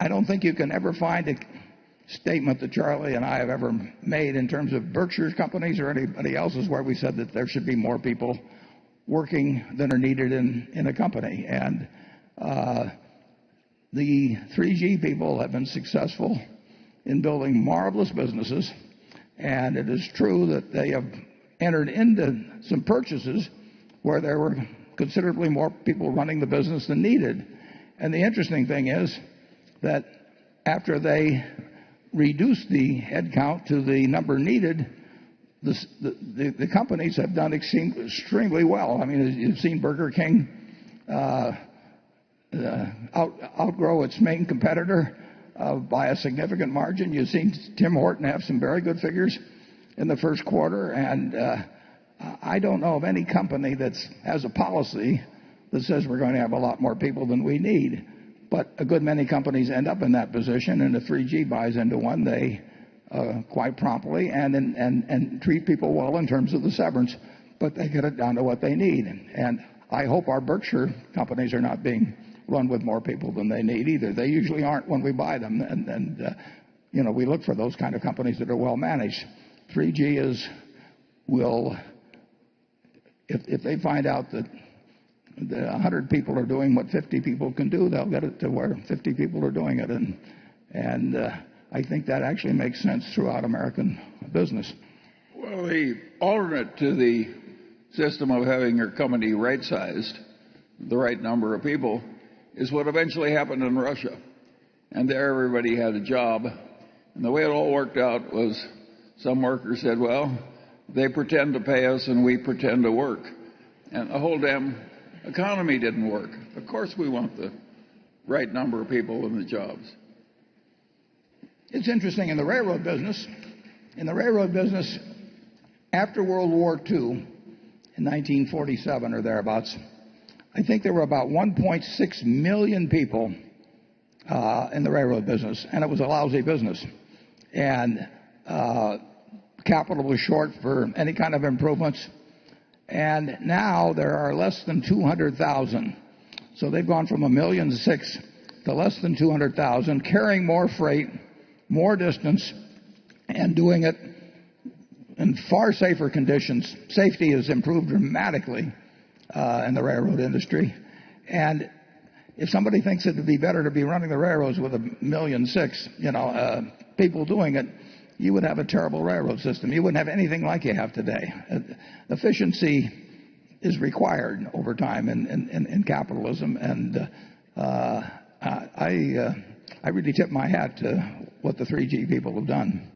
I don't think you can ever find a statement that Charlie and I have ever made in terms of Berkshire's companies or anybody else's where we said that there should be more people working than are needed in a company. And the 3G people have been successful in building marvelous businesses, and it is true that they have entered into some purchases where there were considerably more people running the business than needed. And the interesting thing is that after they reduced the headcount to the number needed, the companies have done extremely well. I mean, you've seen Burger King outgrow its main competitor by a significant margin. You've seen Tim Horton have some very good figures in the first quarter, and I don't know of any company that has a policy that says we're going to have a lot more people than we need. But a good many companies end up in that position, and if 3G buys into one, they quite promptly and treat people well in terms of the severance, but they get it down to what they need. And I hope our Berkshire companies are not being run with more people than they need either. They usually aren't when we buy them, and we look for those kind of companies that are well managed. 3G will, if they find out that 100 people are doing what 50 people can do, they'll get it to where 50 people are doing it, and I think that actually makes sense throughout American business. Well, the alternate to the system of having your company right-sized, the right number of people, is what eventually happened in Russia. And there everybody had a job. And the way it all worked out was some workers said, well, they pretend to pay us and we pretend to work. And the whole damn economy didn't work. Of course we want the right number of people in the jobs. It's interesting, in the railroad business, after World War II, in 1947 or thereabouts, I think there were about 1.6 million people in the railroad business, and it was a lousy business. And capital was short for any kind of improvements. And now there are less than 200,000. So they've gone from 1.6 million to less than 200,000, carrying more freight, more distance, and doing it in far safer conditions. Safety has improved dramatically in the railroad industry. And if somebody thinks it would be better to be running the railroads with 1.6 million, people doing it, you would have a terrible railroad system. You wouldn't have anything like you have today. Efficiency is required over time in capitalism, and I really tip my hat to what the 3G people have done.